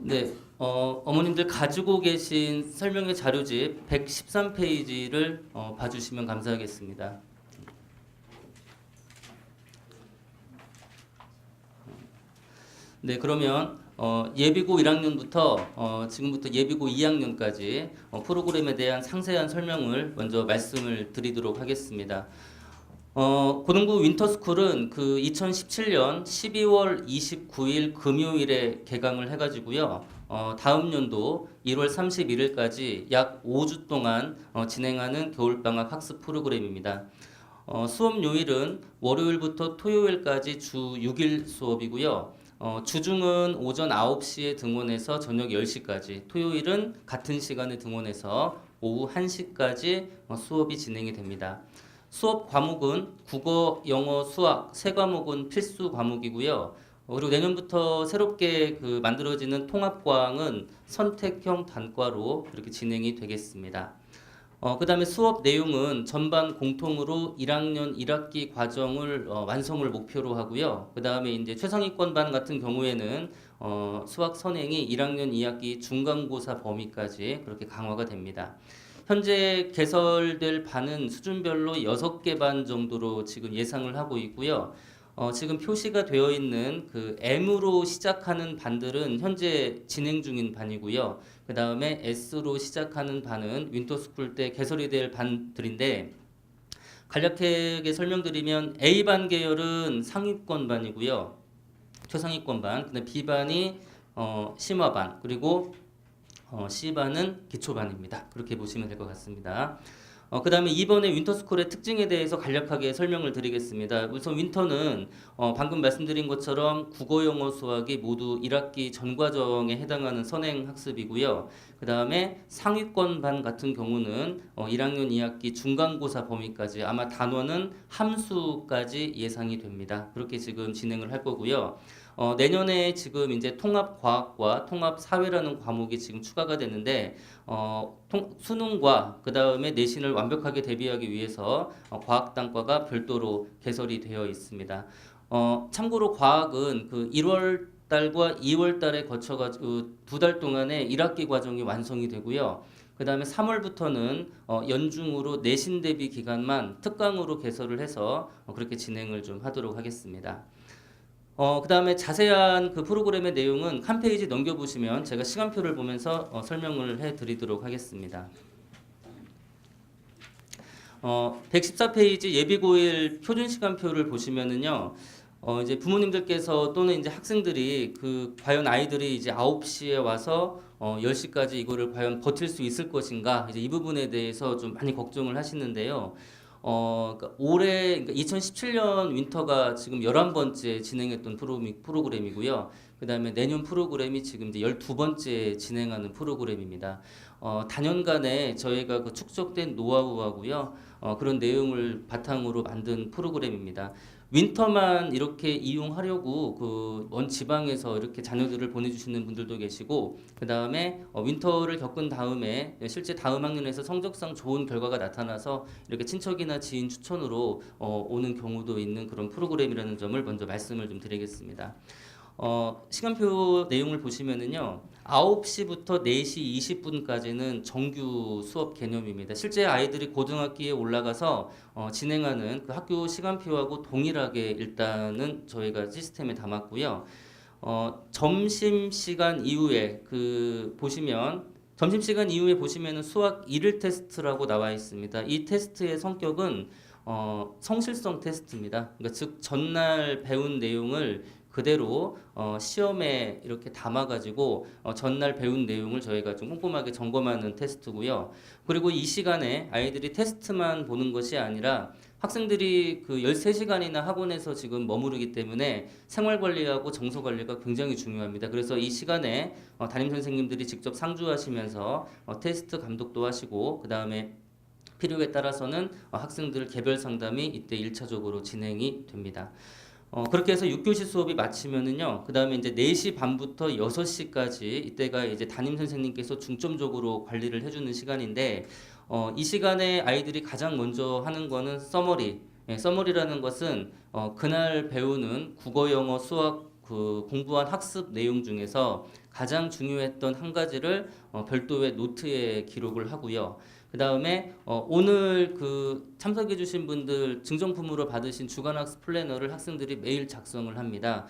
네, 어머님들 가지고 계신 설명의 자료집 113페이지를 봐주시면 감사하겠습니다. 네, 그러면 예비고 1학년부터 지금부터 예비고 2학년까지 프로그램에 대한 상세한 설명을 먼저 말씀을 드리도록 하겠습니다. 고등부 윈터스쿨은 그 2017년 12월 29일 금요일에 개강을 해가지고요. 다음 연도 1월 31일까지 약 5주 동안 진행하는 겨울방학 학습 프로그램입니다. 수업 요일은 월요일부터 토요일까지 주 6일 수업이고요. 주중은 오전 9시에 등원해서 저녁 10시까지, 토요일은 같은 시간에 등원해서 오후 1시까지 수업이 진행이 됩니다. 수업 과목은 국어, 영어, 수학 세 과목은 필수 과목이고요. 그리고 내년부터 새롭게 만들어지는 통합과학은 선택형 단과로 이렇게 진행이 되겠습니다. 그다음에 수업 내용은 전반 공통으로 1학년 1학기 과정을 완성을 목표로 하고요. 그다음에 이제 최상위권반 같은 경우에는 수학 선행이 1학년 2학기 중간고사 범위까지 그렇게 강화가 됩니다. 현재 개설될 반은 수준별로 6개 반 정도로 지금 예상을 하고 있고요. 지금 표시가 되어 있는 그 M으로 시작하는 반들은 현재 진행 중인 반이고요. 그 다음에 S로 시작하는 반은 윈터스쿨 때 개설이 될 반들인데, 간략하게 설명드리면 A반 계열은 상위권 반이고요. 최상위권 반, 그다음 B반이 심화반, 그리고 C반은 기초반입니다. 그렇게 보시면 될 것 같습니다. 그 다음에 이번에 윈터스쿨의 특징에 대해서 간략하게 설명을 드리겠습니다. 우선 윈터는 방금 말씀드린 것처럼 국어, 영어, 수학이 모두 1학기 전과정에 해당하는 선행 학습이고요. 그 다음에 상위권 반 같은 경우는 1학년 2학기 중간고사 범위까지, 아마 단원은 함수까지 예상이 됩니다. 그렇게 지금 진행을 할 거고요. 내년에 지금 이제 통합과학과 통합사회라는 과목이 지금 추가가 되는데, 수능과 그 다음에 내신을 완벽하게 대비하기 위해서 과학단과가 별도로 개설이 되어 있습니다. 참고로 과학은 그 1월 달과 2월 달에 거쳐가지고 2달 동안에 1학기 과정이 완성이 되고요. 그 다음에 3월부터는 연중으로 내신 대비 기간만 특강으로 개설을 해서 그렇게 진행을 좀 하도록 하겠습니다. 그 다음에 자세한 그 프로그램의 내용은 한 페이지 넘겨보시면 제가 시간표를 보면서 설명을 해드리도록 하겠습니다. 114페이지 예비고일 표준 시간표를 보시면은요, 이제 부모님들께서 또는 이제 학생들이 과연 아이들이 이제 9시에 와서 10시까지 이거를 과연 버틸 수 있을 것인가, 이제 이 부분에 대해서 좀 많이 걱정을 하시는데요. 그러니까 올해, 그러니까 2017년 윈터가 지금 11번째 진행했던 프로그램이고요. 그 다음에 내년 프로그램이 지금 이제 12번째 진행하는 프로그램입니다. 단연간에 저희가 그 축적된 노하우하고요. 그런 내용을 바탕으로 만든 프로그램입니다. 윈터만 이렇게 이용하려고 먼 지방에서 이렇게 자녀들을 보내주시는 분들도 계시고, 그 다음에 윈터를 겪은 다음에 실제 다음 학년에서 성적상 좋은 결과가 나타나서 이렇게 친척이나 지인 추천으로 오는 경우도 있는 그런 프로그램이라는 점을 먼저 말씀을 좀 드리겠습니다. 시간표 내용을 보시면은요, 9시부터 4시 20분까지는 정규 수업 개념입니다. 실제 아이들이 고등학기에 올라가서 진행하는 그 학교 시간표하고 동일하게 일단은 저희가 시스템에 담았고요. 점심시간 이후에 점심시간 이후에 보시면은 수학 1일 테스트라고 나와 있습니다. 이 테스트의 성격은 성실성 테스트입니다. 그러니까 즉 전날 배운 내용을 그대로 시험에 이렇게 담아가지고 전날 배운 내용을 저희가 좀 꼼꼼하게 점검하는 테스트고요. 그리고 이 시간에 아이들이 테스트만 보는 것이 아니라 학생들이 13시간이나 학원에서 지금 머무르기 때문에 생활 관리하고 정서 관리가 굉장히 중요합니다. 그래서 이 시간에 담임 선생님들이 직접 상주하시면서 테스트 감독도 하시고, 그 다음에 필요에 따라서는 학생들 개별 상담이 이때 1차적으로 진행이 됩니다. 그렇게 해서 6교시 수업이 마치면은요, 그 다음에 이제 4시 반부터 6시까지 이때가 이제 담임 선생님께서 중점적으로 관리를 해주는 시간인데, 이 시간에 아이들이 가장 먼저 하는 거는 서머리. 서머리라는 것은 그날 배우는 국어, 영어, 수학 그 공부한 학습 내용 중에서 가장 중요했던 한 가지를 별도의 노트에 기록을 하고요. 그 다음에 오늘 그 참석해주신 분들 증정품으로 받으신 주간학습 플래너를 학생들이 매일 작성을 합니다.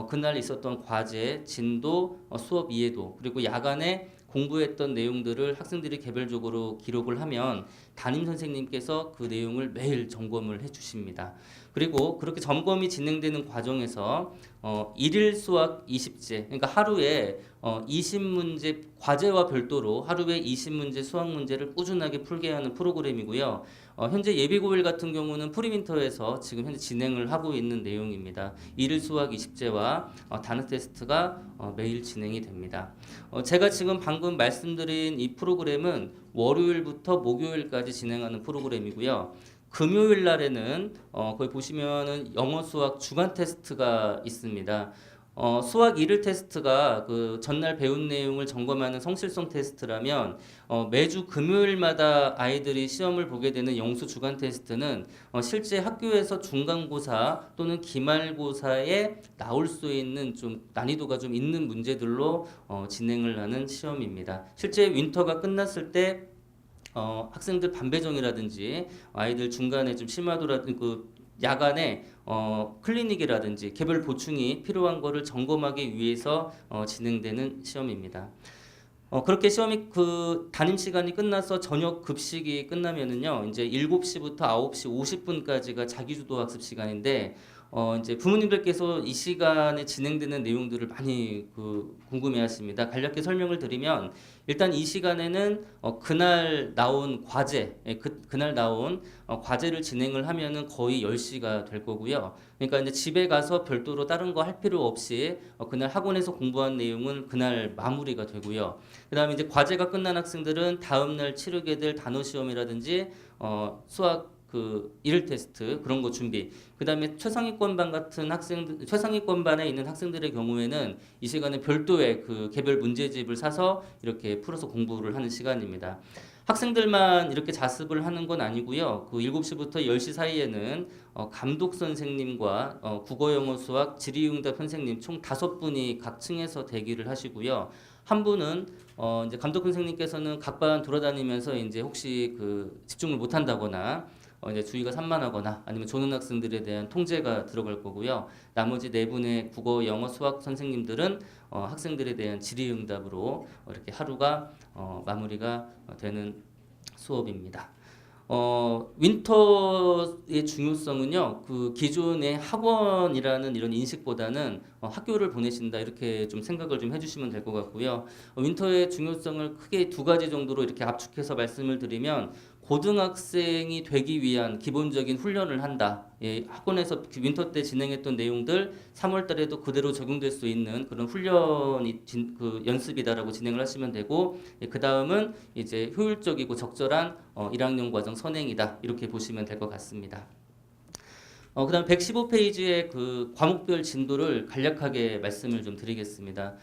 그날 있었던 과제, 진도, 수업 이해도, 그리고 야간에 공부했던 내용들을 학생들이 개별적으로 기록을 하면 담임 선생님께서 그 내용을 매일 점검을 해주십니다. 그리고 그렇게 점검이 진행되는 과정에서 일일 수학 20제, 그러니까 하루에 20문제 과제와 별도로 하루에 20문제 수학 문제를 꾸준하게 풀게 하는 프로그램이고요. 현재 예비고일 같은 경우는 프리윈터에서 지금 현재 진행을 하고 있는 내용입니다. 일일 수학 20제와 단어 테스트가 매일 진행이 됩니다. 제가 지금 방금 말씀드린 이 프로그램은 월요일부터 목요일까지 진행하는 프로그램이고요. 금요일 날에는 거기 보시면은 영어 수학 주간 테스트가 있습니다. 수학 일일 테스트가 그 전날 배운 내용을 점검하는 성실성 테스트라면 매주 금요일마다 아이들이 시험을 보게 되는 영수 주간 테스트는 실제 학교에서 중간고사 또는 기말고사에 나올 수 있는 좀 난이도가 좀 있는 문제들로 진행을 하는 시험입니다. 실제 윈터가 끝났을 때 학생들 반배정이라든지 아이들 중간에 좀 심하더라든지 그 야간에 클리닉이라든지 개별 보충이 필요한 거를 점검하기 위해서 진행되는 시험입니다. 그렇게 시험이 그 담임 시간이 끝나서 저녁 급식이 끝나면은요, 이제 7시부터 9시 50분까지가 자기주도 학습 시간인데, 이제 부모님들께서 이 시간에 진행되는 내용들을 많이 궁금해하십니다. 간략히 설명을 드리면 일단 이 시간에는 그날 나온 과제, 그날 나온 과제를 진행을 하면은 거의 10시가 될 거고요. 그러니까 이제 집에 가서 별도로 다른 거 할 필요 없이 그날 학원에서 공부한 내용은 그날 마무리가 되고요. 그다음에 이제 과제가 끝난 학생들은 다음 날 치르게 될 단어 시험이라든지 수학 그 일일 테스트 그런 거 준비. 그다음에 최상위권반 같은 학생들, 최상위권반에 있는 학생들의 경우에는 이 시간에 별도의 그 개별 문제집을 사서 이렇게 풀어서 공부를 하는 시간입니다. 학생들만 이렇게 자습을 하는 건 아니고요. 그 7시부터 10시 사이에는 감독 선생님과 국어, 영어, 수학, 질의응답 선생님 총 5분이 각 층에서 대기를 하시고요. 한 분은 이제 감독 선생님께서는 각 반 돌아다니면서 이제 혹시 그 집중을 못 한다거나 이제 주의가 산만하거나 아니면 조는 학생들에 대한 통제가 들어갈 거고요. 나머지 4분의 국어, 영어, 수학 선생님들은 학생들에 대한 질의응답으로 이렇게 하루가 마무리가 되는 수업입니다. 윈터의 중요성은요, 그 기존의 학원이라는 이런 인식보다는 학교를 보내신다 이렇게 좀 생각을 좀 해주시면 될 것 같고요. 윈터의 중요성을 크게 2가지 정도로 이렇게 압축해서 말씀을 드리면 고등학생이 되기 위한 기본적인 훈련을 한다. 예, 학원에서 윈터 때 진행했던 내용들 3월 달에도 그대로 적용될 수 있는 그런 훈련이 그 연습이다라고 진행을 하시면 되고, 예, 그 다음은 이제 효율적이고 적절한 1학년 과정 선행이다. 이렇게 보시면 될 것 같습니다. 그 다음 115페이지의 그 과목별 진도를 간략하게 말씀을 좀 드리겠습니다.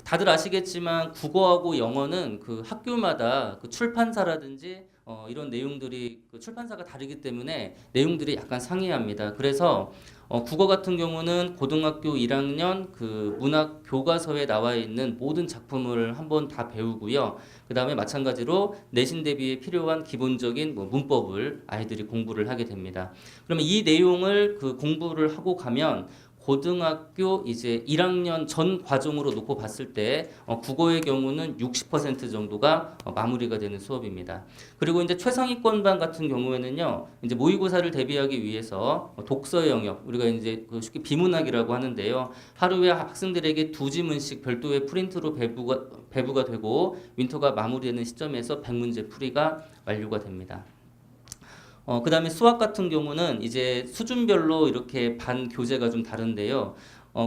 다들 아시겠지만 국어하고 영어는 그 학교마다 그 출판사라든지 이런 내용들이 그 출판사가 다르기 때문에 내용들이 약간 상이합니다. 그래서 국어 같은 경우는 고등학교 1학년 그 문학 교과서에 나와 있는 모든 작품을 한번 다 배우고요. 그 다음에 마찬가지로 내신 대비에 필요한 기본적인 뭐 문법을 아이들이 공부를 하게 됩니다. 그러면 이 내용을 그 공부를 하고 가면 고등학교 이제 1학년 전 과정으로 놓고 봤을 때 국어의 경우는 60% 정도가 마무리가 되는 수업입니다. 그리고 이제 최상위권반 같은 경우에는요, 이제 모의고사를 대비하기 위해서 독서 영역, 우리가 이제 그 쉽게 비문학이라고 하는데요, 하루에 학생들에게 2지문씩 별도의 프린트로 배부가 되고 윈터가 마무리되는 시점에서 100문제 풀이가 완료가 됩니다. 그 다음에 수학 같은 경우는 이제 수준별로 이렇게 반 교재가 좀 다른데요.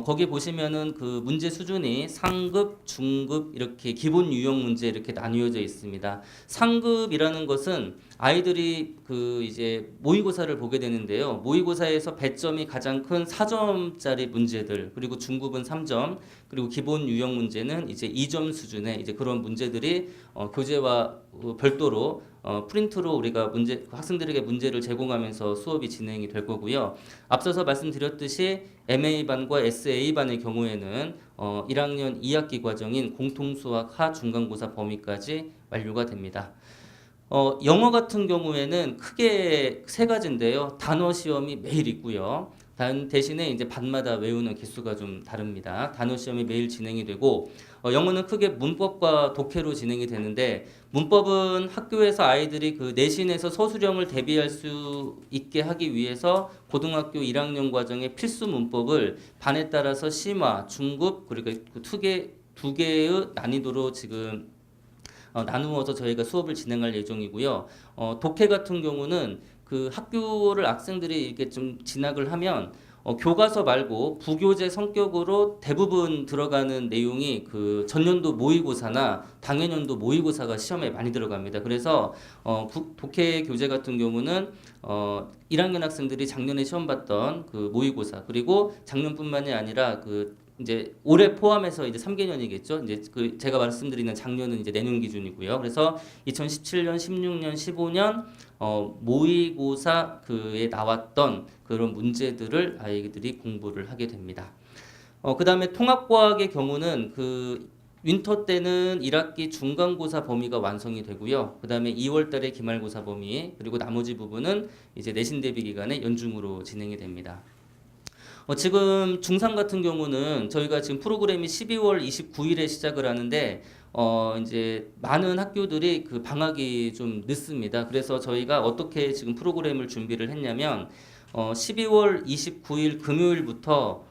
거기 보시면은 그 문제 수준이 상급, 중급 이렇게 기본 유형 문제 이렇게 나뉘어져 있습니다. 상급이라는 것은 아이들이 그 이제 모의고사를 보게 되는데요. 모의고사에서 배점이 가장 큰 4점짜리 문제들, 그리고 중급은 3점, 그리고 기본 유형 문제는 이제 2점 수준의 이제 그런 문제들이 교재와 별도로 프린트로 우리가 학생들에게 문제를 제공하면서 수업이 진행이 될 거고요. 앞서서 말씀드렸듯이 MA반과 SA반의 경우에는 1학년 2학기 과정인 공통수학 하 중간고사 범위까지 완료가 됩니다. 영어 같은 경우에는 크게 세 가지인데요. 단어 시험이 매일 있고요. 대신에 이제 반마다 외우는 개수가 좀 다릅니다. 단어 시험이 매일 진행이 되고, 영어는 크게 문법과 독해로 진행이 되는데, 문법은 학교에서 아이들이 그 내신에서 서술형을 대비할 수 있게 하기 위해서 고등학교 1학년 과정의 필수 문법을 반에 따라서 심화, 중급, 그리고 그 두 개의 난이도로 지금 나누어서 저희가 수업을 진행할 예정이고요. 독해 같은 경우는 그 학교를 학생들이 이렇게 좀 진학을 하면 교과서 말고 부교재 성격으로 대부분 들어가는 내용이 그 전년도 모의고사나 당해년도 모의고사가 시험에 많이 들어갑니다. 그래서 독해 교재 같은 경우는 1학년 학생들이 작년에 시험 봤던 그 모의고사, 그리고 작년뿐만이 아니라 그 이제 올해 포함해서 이제 3개년이겠죠. 이제 그 제가 말씀드리는 작년은 이제 내년 기준이고요. 그래서 2017년, 16년, 15년 모의고사 그에 나왔던 그런 문제들을 아이들이 공부를 하게 됩니다. 그다음에 통합과학의 경우는 그 윈터 때는 1학기 중간고사 범위가 완성이 되고요. 그다음에 2월 달에 기말고사 범위, 그리고 나머지 부분은 이제 내신 대비 기간에 연중으로 진행이 됩니다. 지금 중3 같은 경우는 저희가 지금 프로그램이 12월 29일에 시작을 하는데 이제 많은 학교들이 그 방학이 좀 늦습니다. 그래서 저희가 어떻게 지금 프로그램을 준비를 했냐면 12월 29일 금요일부터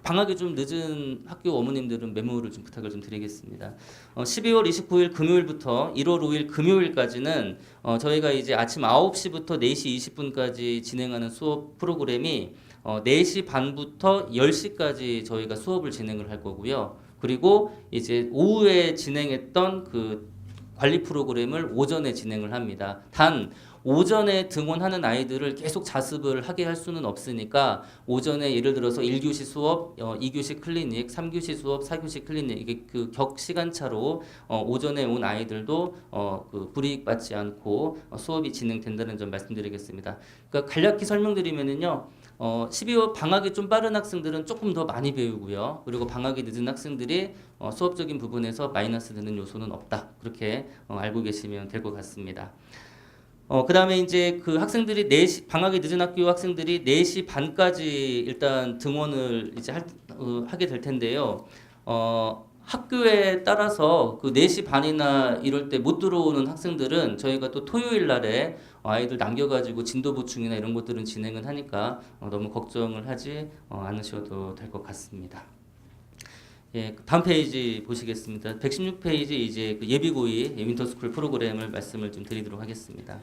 방학이 좀 늦은 학교 어머님들은 메모를 좀 부탁을 좀 드리겠습니다. 12월 29일 금요일부터 1월 5일 금요일까지는 저희가 이제 아침 9시부터 4시 20분까지 진행하는 수업 프로그램이 4시 반부터 10시까지 저희가 수업을 진행을 할 거고요. 그리고 이제 오후에 진행했던 그 관리 프로그램을 오전에 진행을 합니다. 단 오전에 등원하는 아이들을 계속 자습을 하게 할 수는 없으니까 오전에 예를 들어서 1교시 수업, 2교시 클리닉, 3교시 수업, 4교시 클리닉 이게 그 격 시간차로 오전에 온 아이들도 그 불이익받지 않고 수업이 진행된다는 점 말씀드리겠습니다. 그러니까 간략히 설명드리면은요. 12월 방학이 좀 빠른 학생들은 조금 더 많이 배우고요. 그리고 방학이 늦은 학생들이 수업적인 부분에서 마이너스 되는 요소는 없다. 그렇게 알고 계시면 될 것 같습니다. 그 다음에 이제 그 학생들이 방학이 늦은 학교 학생들이 4시 반까지 일단 등원을 이제 하게 될 텐데요. 학교에 따라서 그 4시 반이나 이럴 때 못 들어오는 학생들은 저희가 또 토요일 날에 아이들 남겨가지고 진도 보충이나 이런 것들은 진행을 하니까 너무 걱정을 하지 않으셔도 될 것 같습니다. 예, 다음 페이지 보시겠습니다. 116페이지 이제 그 예비고의 윈터스쿨 프로그램을 말씀을 좀 드리도록 하겠습니다.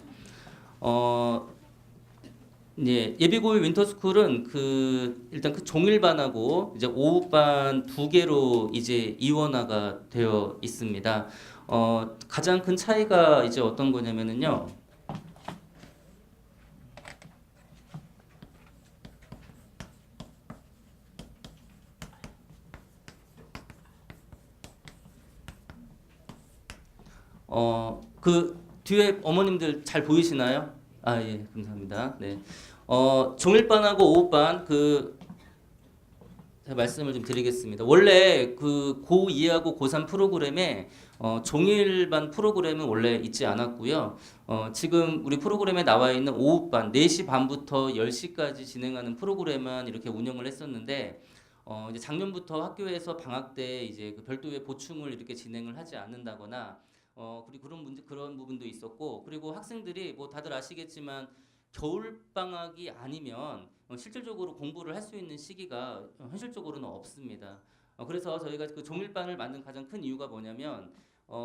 예, 예비고의 윈터스쿨은 그 일단 그 종일반하고 이제 오후반 두 개로 이제 이원화가 되어 있습니다. 가장 큰 차이가 이제 어떤 거냐면은요. 그 뒤에 어머님들 잘 보이시나요? 아, 예, 감사합니다. 네. 종일반하고 오후반 제가 말씀을 좀 드리겠습니다. 원래 그 고2하고 고3 프로그램에 종일반 프로그램은 원래 있지 않았고요. 지금 우리 프로그램에 나와 있는 오후반 4시 반부터 10시까지 진행하는 프로그램만 이렇게 운영을 했었는데 이제 작년부터 학교에서 방학 때 이제 그 별도의 보충을 이렇게 진행을 하지 않는다거나 그리고 그런 부분도 있었고, 그리고 학생들이 뭐 다들 아시겠지만 겨울 방학이 아니면 실질적으로 공부를 할 수 있는 시기가 현실적으로는 없습니다. 그래서 저희가 그 종일반을 만든 가장 큰 이유가 뭐냐면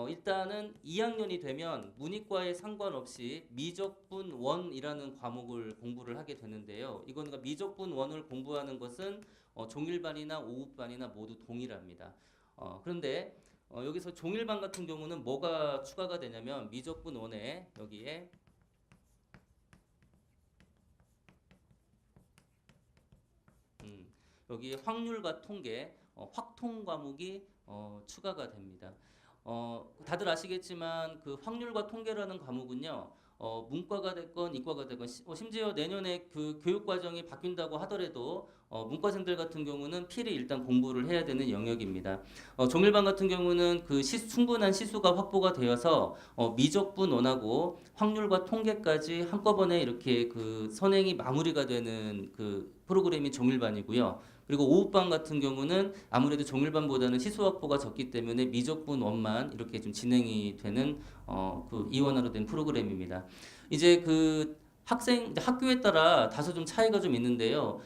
일단은 2학년이 되면 문이과에 상관없이 미적분 원이라는 과목을 공부를 하게 되는데요. 이거는 미적분 원을 공부하는 것은 종일반이나 오후반이나 모두 동일합니다. 그런데 여기서 종일반 같은 경우는 뭐가 추가가 되냐면 미적분 원에 여기에 여기에 확률과 통계, 확통 과목이 추가가 됩니다. 다들 아시겠지만 그 확률과 통계라는 과목은요, 문과가 됐건 이과가 됐건 심지어 내년에 그 교육 과정이 바뀐다고 하더라도 문과생들 같은 경우는 필히 일단 공부를 해야 되는 영역입니다. 종일반 같은 경우는 그 충분한 시수가 확보가 되어서 미적분 원하고 확률과 통계까지 한꺼번에 이렇게 그 선행이 마무리가 되는 그 프로그램이 종일반이고요. 그리고 오후반 같은 경우는 아무래도 종일반보다는 시수 확보가 적기 때문에 미적분 원만 이렇게 좀 진행이 되는 그 이원화로 된 프로그램입니다. 이제 그 학교에 따라 다소 좀 차이가 좀 있는데요.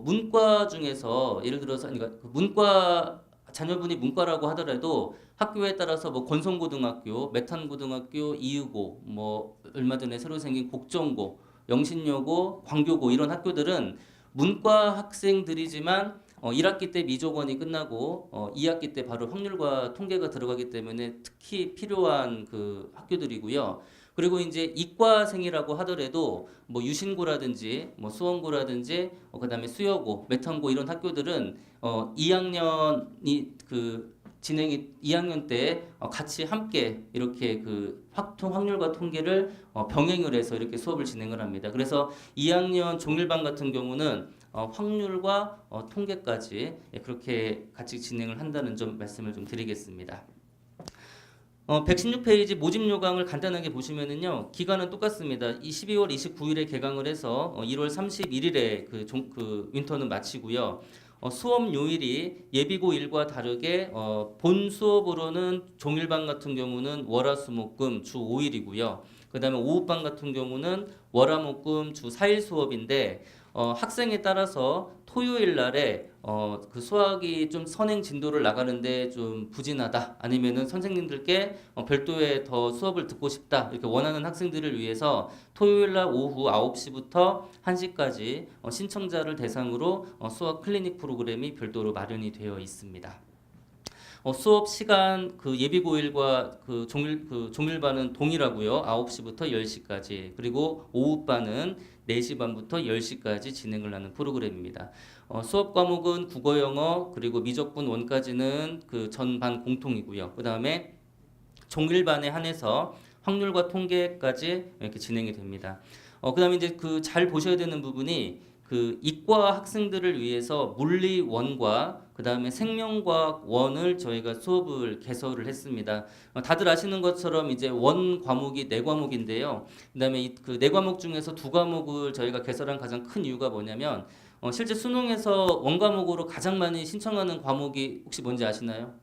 문과 중에서 예를 들어서 그러니까 그 문과 자녀분이 문과라고 하더라도 학교에 따라서 뭐 건성고등학교, 메탄고등학교, 이유고, 뭐 얼마 전에 새로 생긴 곡정고, 영신여고, 광교고 이런 학교들은 문과 학생들이지만 1학기 때 미적원이 끝나고 2학기 때 바로 확률과 통계가 들어가기 때문에 특히 필요한 그 학교들이고요. 그리고 이제 이과생이라고 하더라도 뭐 유신고라든지 뭐 수원고라든지 그다음에 수여고, 메탄고 이런 학교들은 2학년이 그 진행이 2학년 때 같이 함께 이렇게 그 확률과 통계를 병행을 해서 이렇게 수업을 진행을 합니다. 그래서 2학년 종일반 같은 경우는 확률과 통계까지 그렇게 같이 진행을 한다는 점 말씀을 좀 드리겠습니다. 116페이지 모집 요강을 간단하게 보시면은요, 기간은 똑같습니다. 12월 29일에 개강을 해서 1월 31일에 그 윈터는 마치고요. 수업 요일이 예비고 1과 다르게 본 수업으로는 종일반 같은 경우는 월화수목금 주 5일이고요. 그다음에 오후반 같은 경우는 월화목금 주 4일 수업인데 학생에 따라서 토요일 날에 그 수학이 좀 선행 진도를 나가는데 좀 부진하다 아니면은 선생님들께 별도의 더 수업을 듣고 싶다 이렇게 원하는 학생들을 위해서 토요일 날 오후 9시부터 1시까지 신청자를 대상으로 수학 클리닉 프로그램이 별도로 마련이 되어 있습니다. 수업 시간 그 예비고일과 그 종일반은 동일하고요. 9시부터 10시까지. 그리고 오후반은 4시 반부터 10시까지 진행을 하는 프로그램입니다. 수업 과목은 국어, 영어, 그리고 미적분 원까지는 그 전반 공통이고요. 그다음에 종일반에 한해서 확률과 통계까지 이렇게 진행이 됩니다. 그다음에 이제 그 잘 보셔야 되는 부분이 그 이과 학생들을 위해서 물리 원과 그다음에 생명과학 원을 저희가 수업을 개설을 했습니다. 다들 아시는 것처럼 이제 원 과목이 4과목인데요. 그다음에 그 4과목 중에서 2과목을 저희가 개설한 가장 큰 이유가 뭐냐면 실제 수능에서 원 과목으로 가장 많이 신청하는 과목이 혹시 뭔지 아시나요?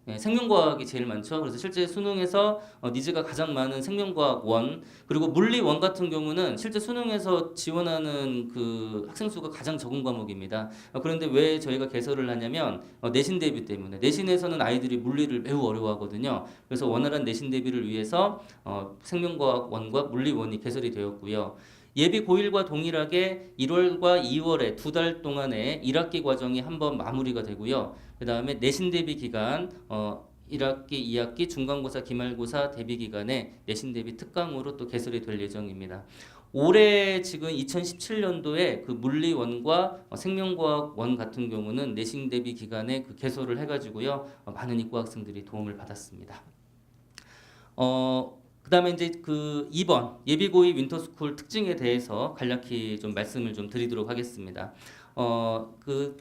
네, 생명과학이 제일 많죠. 그래서 실제 수능에서 니즈가 가장 많은 생명과학 원, 그리고 물리 원 같은 경우는 실제 수능에서 지원하는 그 학생 수가 가장 적은 과목입니다. 그런데 왜 저희가 개설을 하냐면 내신 대비 때문에 내신에서는 아이들이 물리를 매우 어려워하거든요. 그래서 원활한 내신 대비를 위해서 생명과학 원과 물리 원이 개설이 되었고요. 예비 고1과 동일하게 1월과 2월에 2달 동안에 1학기 과정이 한번 마무리가 되고요. 그 다음에 내신 대비 기간 1학기, 2학기, 중간고사, 기말고사 대비 기간에 내신 대비 특강으로 또 개설이 될 예정입니다. 올해 지금 2017년도에 그 물리원과 생명과학원 같은 경우는 내신 대비 기간에 그 개설을 해가지고요. 많은 이과 학생들이 도움을 받았습니다. 그다음에 이제 그 2번 예비고이 윈터스쿨 특징에 대해서 간략히 좀 말씀을 좀 드리도록 하겠습니다. 그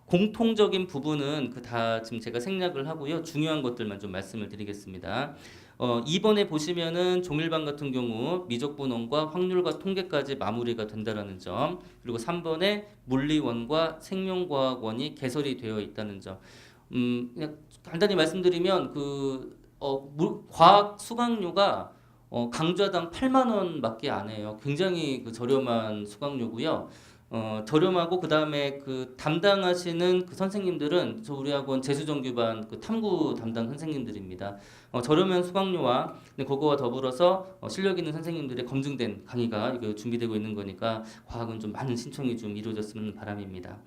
공통적인 부분은 그 다 지금 제가 생략을 하고요. 중요한 것들만 좀 말씀을 드리겠습니다. 2번에 보시면은 종일반 같은 경우 미적분원과 확률과 통계까지 마무리가 된다라는 점, 그리고 3번에 물리원과 생명과학원이 개설이 되어 있다는 점. 그냥 간단히 말씀드리면 그 과학 수강료가 강좌당 8만 원밖에 안 해요. 굉장히 그 저렴한 수강료고요. 저렴하고 그다음에 그 담당하시는 그 선생님들은 우리 학원 재수정규반 그 탐구 담당 선생님들입니다. 저렴한 수강료와 그거와 더불어서 실력 있는 선생님들의 검증된 강의가 이거 준비되고 있는 거니까 과학은 좀 많은 신청이 좀 이루어졌으면 바람입니다.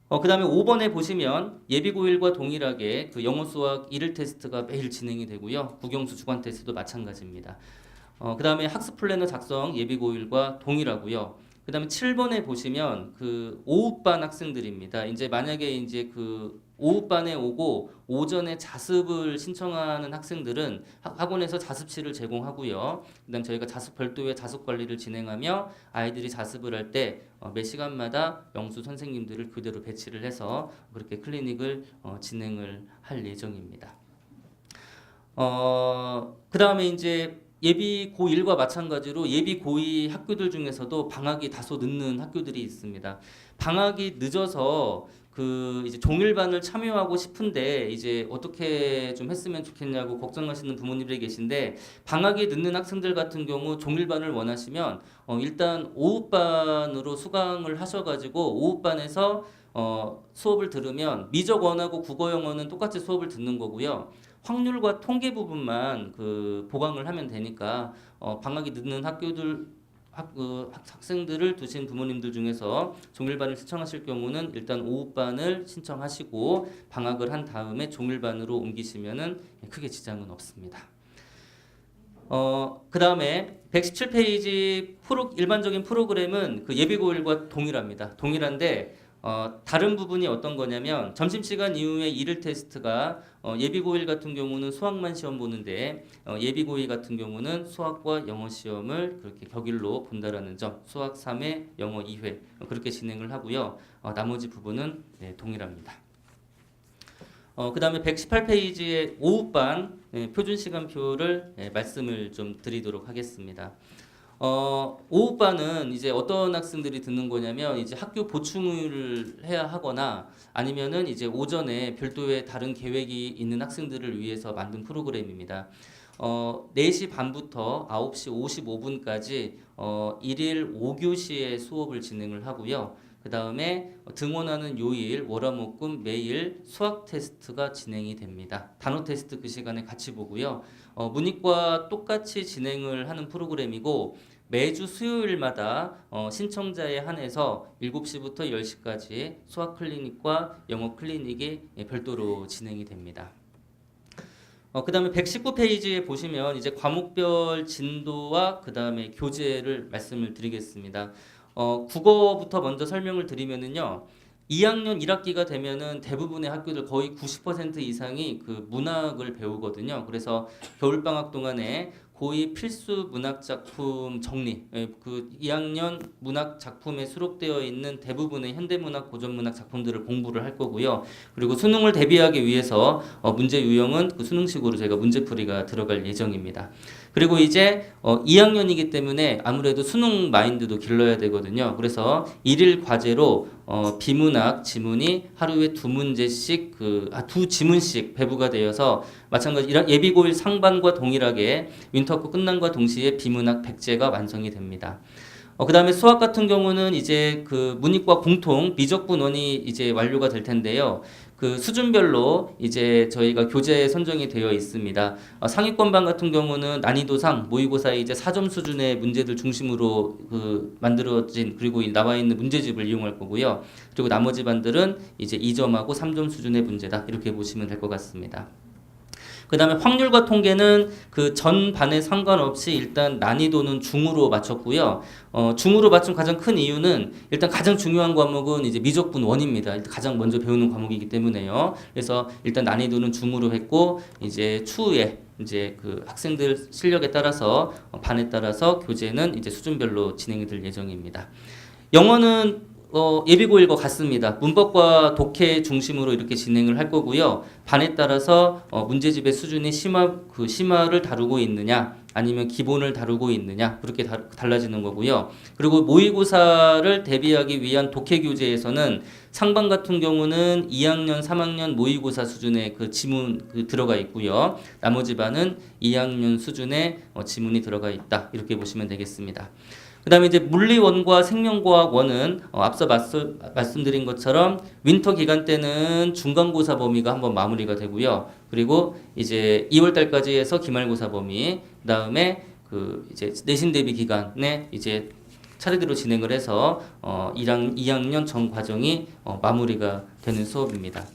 그 다음에 5번에 보시면 예비고1과 동일하게 그 영어 수학 1일 테스트가 매일 진행이 되고요. 국영수 주관 테스트도 마찬가지입니다. 그 다음에 학습 플래너 작성 예비고1과 동일하고요. 그다음에 7번에 보시면 그 오후반 학생들입니다. 이제 만약에 이제 그 오후반에 오고 오전에 자습을 신청하는 학생들은 학원에서 자습실을 제공하고요. 그다음 저희가 자습 별도의 자습 관리를 진행하며 아이들이 자습을 할 때 매 시간마다 영수 선생님들을 그대로 배치를 해서 그렇게 클리닉을 진행을 할 예정입니다. 그다음에 이제 예비 고1과 마찬가지로 예비 고2 학교들 중에서도 방학이 다소 늦는 학교들이 있습니다. 방학이 늦어서 그 이제 종일반을 참여하고 싶은데 이제 어떻게 좀 했으면 좋겠냐고 걱정하시는 부모님들이 계신데, 방학이 늦는 학생들 같은 경우 종일반을 원하시면 일단 오후반으로 수강을 하셔가지고 오후반에서 수업을 들으면 미적 원하고 국어 영어는 똑같이 수업을 듣는 거고요. 확률과 통계 부분만 그 보강을 하면 되니까 방학이 늦는 학생들을 두신 부모님들 중에서 종일반을 신청하실 경우는 일단 오후반을 신청하시고 방학을 한 다음에 종일반으로 옮기시면은 크게 지장은 없습니다. 그 다음에 117페이지 일반적인 프로그램은 그 예비고1과 동일합니다. 동일한데 다른 부분이 어떤 거냐면 점심시간 이후에 일일 테스트가 예비고1 같은 경우는 수학만 시험 보는데 예비고2 같은 경우는 수학과 영어 시험을 그렇게 격일로 본다라는 점, 수학 3회, 영어 2회 그렇게 진행을 하고요. 나머지 부분은 동일합니다. 그 다음에 118페이지의 오후반 표준시간표를 말씀을 좀 드리도록 하겠습니다. 오후반은 이제 어떤 학생들이 듣는 거냐면 이제 학교 보충을 해야 하거나 아니면은 이제 오전에 별도의 다른 계획이 있는 학생들을 위해서 만든 프로그램입니다. 4시 반부터 9시 55분까지 일일 5교시의 수업을 진행을 하고요. 그 다음에 등원하는 요일, 월화목금 매일 수학 테스트가 진행이 됩니다. 단어 테스트 그 시간에 같이 보고요. 문이과 똑같이 진행을 하는 프로그램이고 매주 수요일마다 신청자에 한해서 7시부터 10시까지 수학 클리닉과 영어 클리닉이 별도로 진행이 됩니다. 그 다음에 119페이지에 보시면 이제 과목별 진도와 그 다음에 교재를 말씀을 드리겠습니다. 국어부터 먼저 설명을 드리면은요. 2학년 1학기가 되면은 대부분의 학교들 거의 90% 이상이 그 문학을 배우거든요. 그래서 겨울방학 동안에 고2 필수 문학 작품 정리, 그 2학년 문학 작품에 수록되어 있는 대부분의 현대문학, 고전문학 작품들을 공부를 할 거고요. 그리고 수능을 대비하기 위해서 문제 유형은 그 수능식으로 제가 문제풀이가 들어갈 예정입니다. 그리고 이제 2학년이기 때문에 아무래도 수능 마인드도 길러야 되거든요. 그래서 일일 과제로 비문학 지문이 하루에 2문제씩 두 지문씩 배부가 되어서 마찬가지 예비고1 상반과 동일하게 윈터코 끝남과 동시에 비문학 100제가 완성이 됩니다. 그 다음에 수학 같은 경우는 이제 그 문이과 공통 미적분원이 이제 완료가 될 텐데요. 그 수준별로 이제 저희가 교재에 선정이 되어 있습니다. 상위권반 같은 경우는 난이도상 모의고사의 이제 4점 수준의 문제들 중심으로 그 만들어진 그리고 나와 있는 문제집을 이용할 거고요. 그리고 나머지 반들은 이제 2점하고 3점 수준의 문제다 이렇게 보시면 될 것 같습니다. 그 다음에 확률과 통계는 그 전 반에 상관없이 일단 난이도는 중으로 맞췄고요. 중으로 맞춘 가장 큰 이유는 일단 가장 중요한 과목은 이제 미적분 원입니다. 가장 먼저 배우는 과목이기 때문에요. 그래서 일단 난이도는 중으로 했고 이제 추후에 이제 그 학생들 실력에 따라서 반에 따라서 교재는 이제 수준별로 진행이 될 예정입니다. 영어는 예비고1과 같습니다. 문법과 독해 중심으로 이렇게 진행을 할 거고요. 반에 따라서 문제집의 수준이 심화를 다루고 있느냐 아니면 기본을 다루고 있느냐 그렇게 달라지는 거고요. 그리고 모의고사를 대비하기 위한 독해 교재에서는 상반 같은 경우는 2학년, 3학년 모의고사 수준의 그 지문 들어가 있고요. 나머지 반은 2학년 수준의 지문이 들어가 있다. 이렇게 보시면 되겠습니다. 그 다음에 이제 물리원과 생명과학원은 앞서 말씀드린 것처럼 윈터 기간 때는 중간고사 범위가 한번 마무리가 되고요. 그리고 이제 2월 달까지 해서 기말고사 범위, 그 다음에 그 이제 내신 대비 기간에 이제 차례대로 진행을 해서 2학년 전 과정이 마무리가 되는 수업입니다.